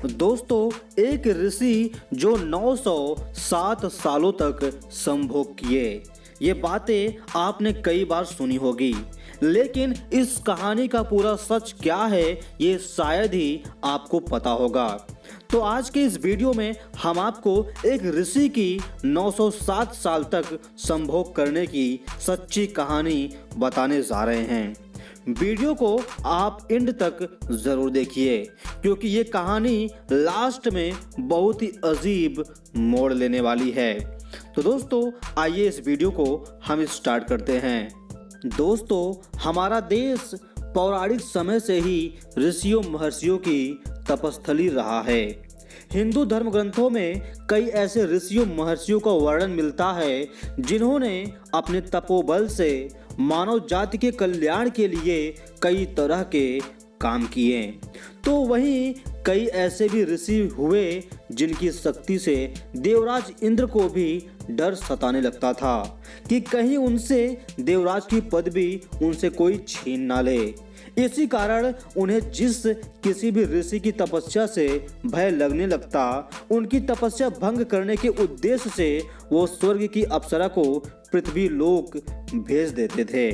दोस्तों, एक ऋषि जो 907 सालों तक संभोग किए, ये बातें आपने कई बार सुनी होगी, लेकिन इस कहानी का पूरा सच क्या है ये शायद ही आपको पता होगा। तो आज के इस वीडियो में हम आपको एक ऋषि की 907 साल तक संभोग करने की सच्ची कहानी बताने जा रहे हैं। वीडियो को आप एंड तक जरूर देखिए, क्योंकि ये कहानी लास्ट में बहुत ही अजीब मोड़ लेने वाली है। तो दोस्तों, आइए इस वीडियो को हम स्टार्ट करते हैं। दोस्तों, हमारा देश पौराणिक समय से ही ऋषियों महर्षियों की तपस्थली रहा है। हिंदू धर्म ग्रंथों में कई ऐसे ऋषियों महर्षियों का वर्णन मिलता है जिन्होंने अपने तपोबल से मानव जाति के कल्याण के लिए कई तरह के काम किए। तो वहीं कई ऐसे भी ऋषि हुए जिनकी शक्ति से देवराज इंद्र को भी डर सताने लगता था कि कहीं उनसे देवराज की पदवी उनसे कोई छीन ना ले। इसी कारण उन्हें जिस किसी भी ऋषि की तपस्या से भय लगने लगता, उनकी तपस्या भंग करने के उद्देश्य से वो स्वर्ग की अप्सरा को पृथ्वी लोक भेज देते थे।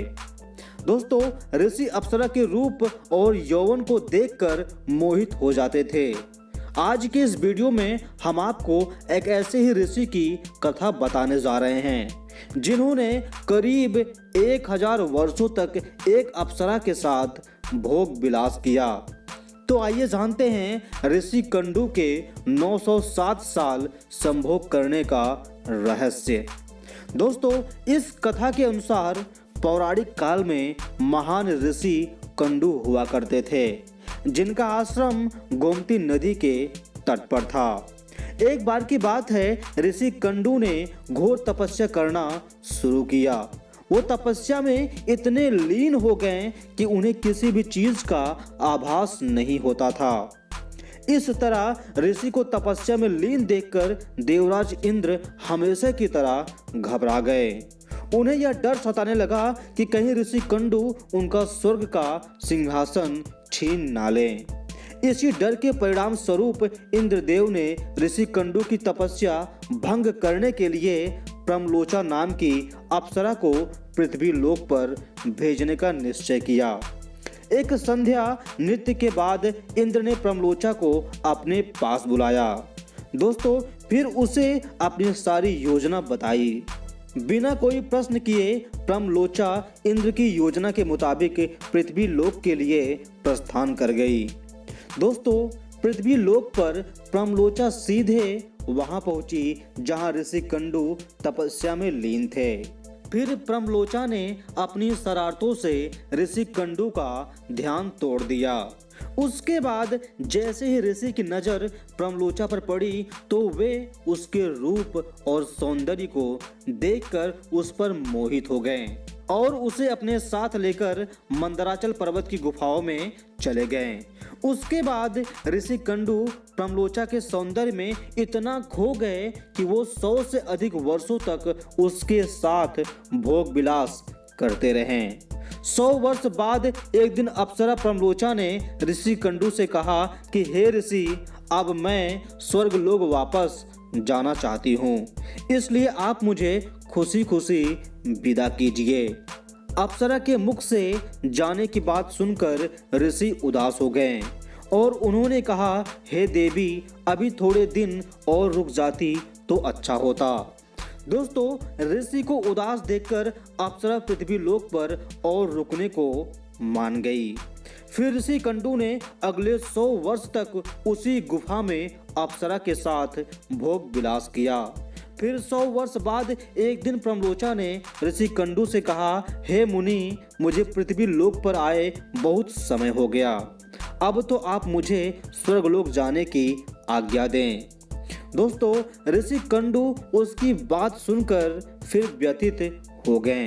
दोस्तों, ऋषि अप्सरा के रूप और यौवन को देखकर मोहित हो जाते थे। आज के इस वीडियो में हम आपको एक ऐसे ही ऋषि की कथा बताने जा रहे हैं जिन्होंने करीब 1000 वर्षों तक एक अप्सरा के साथ भोग विलास किया। तो आइए जानते हैं ऋषि कंडू के 907 साल संभोग करने का रहस्य। दोस्तों, इस कथा के अनुसार पौराणिक काल में महान ऋषि कंडू हुआ करते थे, जिनका आश्रम गोमती नदी के तट पर था। एक बार की बात है, ऋषि कंडू ने घोर तपस्या करना शुरू किया। वो तपस्या में इतने लीन हो गए कि उन्हें किसी भी चीज का आभास नहीं होता था। इस तरह ऋषि को तपस्या में लीन देखकर देवराज इंद्र हमेशा की तरह घबरा गए। उन्हें यह डर सताने लगा कि कहीं ऋषि कंडू उनका स्वर्ग का सिंहासन छीन ना लें। इसी डर के परिणाम स्वरूप इंद्रदेव ने ऋषि कंडू की तपस्या भंग करने के लिए प्रमलोचा नाम की अप्सरा को पृथ्वी लोक पर भेजने का निश्चय किया। एक संध्या नृत्य के बाद इंद्र ने प्रमलोचा को अपने पास बुलाया। दोस्तों, फिर उसे अपनी सारी योजना बताई। बिना कोई प्रश्न किए प्रमलोचा इंद्र की योजना के मुताबिक पृथ्वी लोक के लिए प्रस्थान कर गई। दोस्तों, पृथ्वी लोक पर प्रमलोचा सीधे वहां पहुंची जहां ऋषि कंडू तपस्या में लीन थे। फिर प्रमलोचा ने अपनी शरारतों से ऋषि कंडू का ध्यान तोड़ दिया। उसके बाद जैसे ही ऋषि की नजर प्रमलोचा पर पड़ी तो वे उसके रूप और सौंदर्य को देखकर उस पर मोहित हो गए और उसे अपने साथ लेकर मंदराचल पर्वत की गुफाओं में चले गए। उसके बाद ऋषि कंडू प्रमलोचा के सौंदर्य में इतना खो गए कि वो 100 से अधिक वर्षों तक उसके साथ भोग विलास करते रहे। 100 वर्ष बाद एक दिन अप्सरा प्रमलोचा ने ऋषि कंडू से कहा कि हे ऋषि, अब मैं स्वर्ग लोक वापस जाना चाहती हूँ, इसलिए आप मुझे खुशी खुशी विदा कीजिए। अप्सरा के मुख से जाने की बात सुनकर ऋषि उदास हो गए और उन्होंने कहा, हे देवी, अभी थोड़े दिन और रुक जाती तो अच्छा होता। दोस्तों, ऋषि को उदास देखकर अप्सरा पृथ्वी लोक पर और रुकने को मान गई। फिर ऋषि कंडू ने अगले 100 वर्ष तक उसी गुफा में अप्सरा के साथ भोग विलास किया। फिर 100 वर्ष बाद एक दिन प्रमलोचा ने ऋषि कंडू से कहा, हे मुनि, मुझे पृथ्वी लोक पर आए बहुत समय हो गया। अब तो आप मुझे स्वर्गलोक जाने की आज्ञा दें। दोस्तों, ऋषि कंडू उसकी बात सुनकर फिर व्यथित हो गए।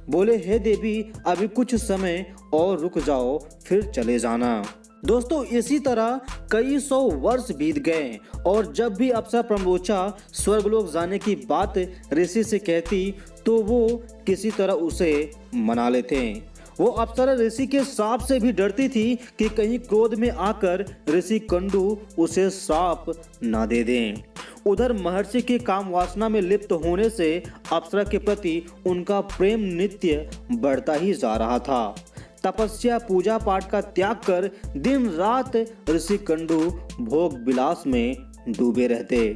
बोले, हे देवी, अभी कुछ समय और रुक जाओ, फिर चले जाना। दोस्तों, इसी तरह कई 100 वर्ष बीत गए और जब भी अप्सरा प्रमलोचा स्वर्गलोक जाने की बात ऋषि से कहती तो वो किसी तरह उसे मना लेते वो अप्सरा ऋषि के श्राप से भी डरती थी कि कहीं क्रोध में आकर ऋषि कंडू उसे श्राप न दे दें। उधर महर्षि के काम वासना में लिप्त होने से अप्सरा के प्रति उनका प्रेम नित्य बढ़ता ही जा रहा था। तपस्या पूजा पाठ का त्याग कर दिन रात ऋषि कंडू भोग विलास में डूबे रहते।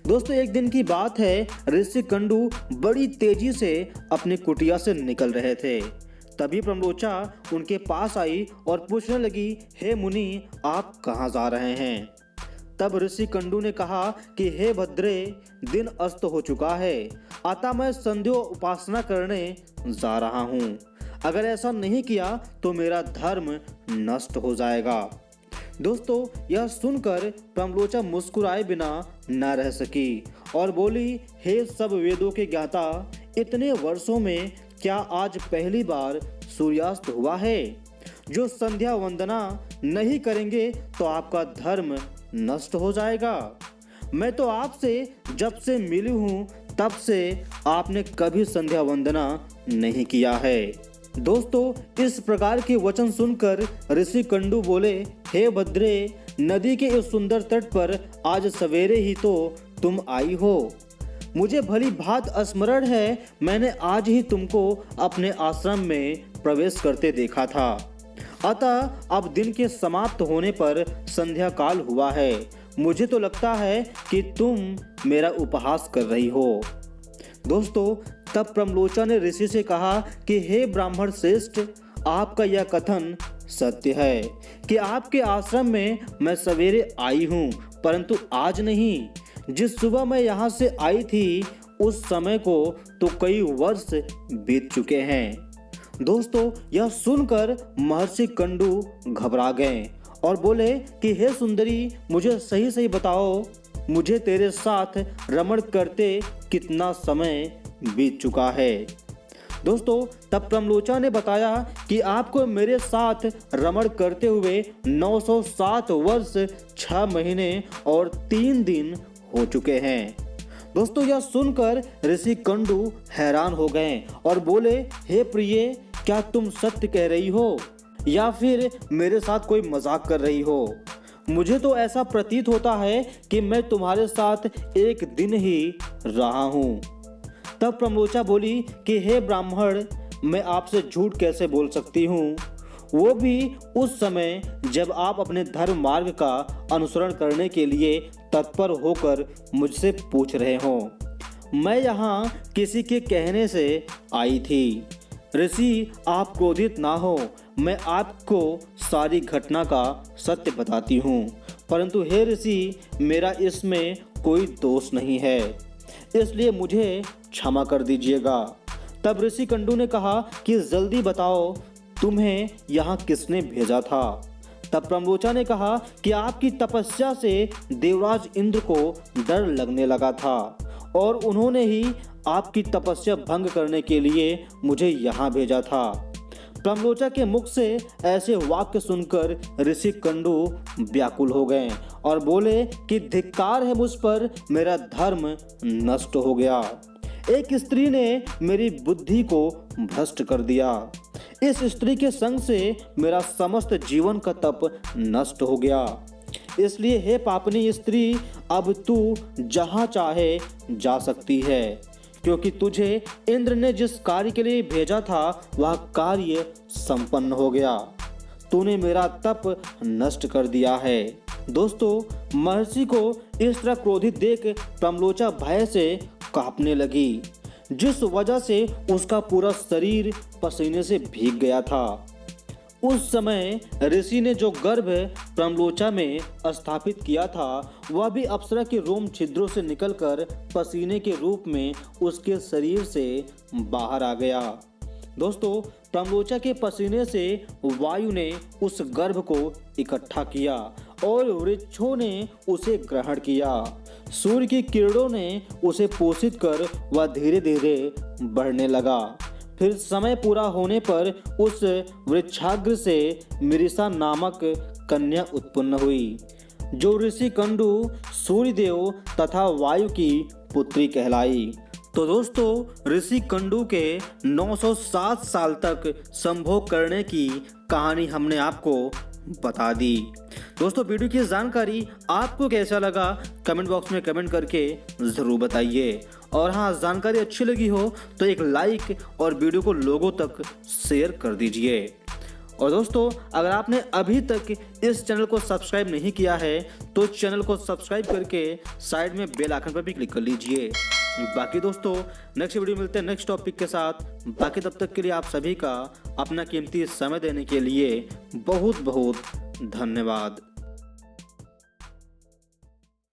दोस्तों, एक दिन की बात है, ऋषि कंडू बड़ी तेजी से अपनी कुटिया से निकल रहे थे। तभी प्रमलोचा उनके पास आई और पूछने लगी, हे मुनि, आप कहाँ जा रहे हैं? तब ऋषि कंडू ने कहा कि हे भद्रे, दिन अस्त हो चुका है, अतः मैं संध्या उपासना करने जा रहा हूँ। अगर ऐसा नहीं किया तो मेरा धर्म नष्ट हो जाएगा। दोस्तों, यह सुनकर प्रमलोचा मुस्कुराए बिना न रह सकी और बोली, हे सब वेदों के ज्ञाता, इतने वर्षों में क्या आज पहली बार सूर्यास्त हुआ है? जो संध्या वंदना नहीं करेंगे तो आपका धर्म नष्ट हो जाएगा। मैं तो आपसे जब से मिली हूँ तब से आपने कभी संध्या वंदना नहीं किया है। दोस्तों, इस प्रकार के वचन सुनकर ऋषि कंडू बोले, हे भद्रे, नदी के इस सुंदर तट पर आज सवेरे ही तो तुम आई हो। मुझे भली भांत स्मरण है, मैंने आज ही तुमको अपने आश्रम में प्रवेश करते देखा था। अतः अब दिन के समाप्त होने पर संध्या काल हुआ है। मुझे तो लगता है कि तुम मेरा उपहास कर रही हो। दोस्तों, तब प्रमलोचा ने ऋषि से कहा कि हे ब्राह्मण श्रेष्ठ, आपका यह कथन सत्य है कि आपके आश्रम में मैं सवेरे आई हूँ, परंतु आज नहीं। जिस सुबह मैं यहाँ से आई थी उस समय को तो कई वर्ष बीत चुके हैं। दोस्तों, यह सुनकर महर्षि कंडू घबरा गए और बोले कि हे सुंदरी, मुझे सही सही बताओ, मुझे तेरे साथ रमण करते कितना समय बीत चुका है? दोस्तों, तब प्रमलोचा ने बताया कि आपको मेरे साथ रमण करते हुए 907 वर्ष 6 महीने और 3 दिन हो चुके हैं। दोस्तों, यह सुनकर ऋषि कंडू हैरान हो गए और बोले, हे प्रिय, क्या तुम सत्य कह रही हो या फिर मेरे साथ कोई मजाक कर रही हो? मुझे तो ऐसा प्रतीत होता है कि मैं तुम्हारे साथ एक दिन ही रहा हूँ। तब प्रमलोचा बोली कि हे ब्राह्मण, मैं आपसे झूठ कैसे बोल सकती हूँ, वो भी उस समय जब आप अपने धर्म मार्ग का अनुसरण करने के लिए तत्पर होकर मुझसे पूछ रहे हो। मैं यहाँ किसी के कहने से आई थी। ऋषि, आप क्रोधित ना हो, मैं आपको सारी घटना का सत्य बताती हूँ, परंतु हे ऋषि, मेरा इसमें कोई दोष नहीं है, इसलिए मुझे क्षमा कर दीजिएगा। तब ऋषि कंडू ने कहा कि जल्दी बताओ, तुम्हें यहाँ किसने भेजा था? तब प्रमलोचा ने कहा कि आपकी तपस्या से देवराज इंद्र को डर लगने लगा था और उन्होंने ही आपकी तपस्या भंग करने के लिए मुझे यहाँ भेजा था। प्रमलोचा के मुख से ऐसे वाक्य सुनकर ऋषि कंडू व्याकुल हो गए और बोले कि धिक्कार है मुझ पर, मेरा धर्म नष्ट हो गया। एक स्त्री ने मेरी बुद्धि को भ्रष्ट कर दिया। इस स्त्री के संग से मेरा समस्त जीवन का तप नष्ट हो गया। इसलिए हे पापनी स्त्री, अब तू जहाँ चाहे जा सकती है, क्योंकि तुझे इंद्र ने जिस कार्य के लिए भेजा था वह कार्य संपन्न हो गया। तूने मेरा तप नष्ट कर दिया है। दोस्तों, महर्षि को इस तरह क्रोधित देख प्रमलोचा भय से कांपने लगी, जिस वजह से उसका पूरा शरीर पसीने से भीग गया था। उस समय ऋषि ने जो गर्भ प्रमलोचा में स्थापित किया था वह भी अप्सरा के रोम छिद्रों से निकलकर पसीने के रूप में उसके शरीर से बाहर आ गया। दोस्तों, प्रमलोचा के पसीने से वायु ने उस गर्भ को इकट्ठा किया और वृक्षों ने उसे ग्रहण किया। सूर्य की किरणों ने उसे पोषित कर वह धीरे धीरे बढ़ने लगा। फिर समय पूरा होने पर उस वृक्षाग्र से मिरिसा नामक कन्या उत्पन्न हुई, जो ऋषि कंडू, सूर्यदेव तथा वायु की पुत्री कहलाई। तो दोस्तों ऋषि कंडू के 907 साल तक संभोग करने की कहानी हमने आपको बता दी। दोस्तों वीडियो की जानकारी आपको कैसा लगा कमेंट बॉक्स में कमेंट करके ज़रूर बताइए। और हाँ, जानकारी अच्छी लगी हो तो एक लाइक और वीडियो को लोगों तक शेयर कर दीजिए। और दोस्तों अगर आपने अभी तक इस चैनल को सब्सक्राइब नहीं किया है तो चैनल को सब्सक्राइब करके साइड में बेल आइकन पर भी क्लिक कर लीजिए। बाकी दोस्तों नेक्स्ट वीडियो मिलते हैं नेक्स्ट टॉपिक के साथ। बाकी तब तक के लिए आप सभी का अपना कीमती समय देने के लिए बहुत बहुत धन्यवाद।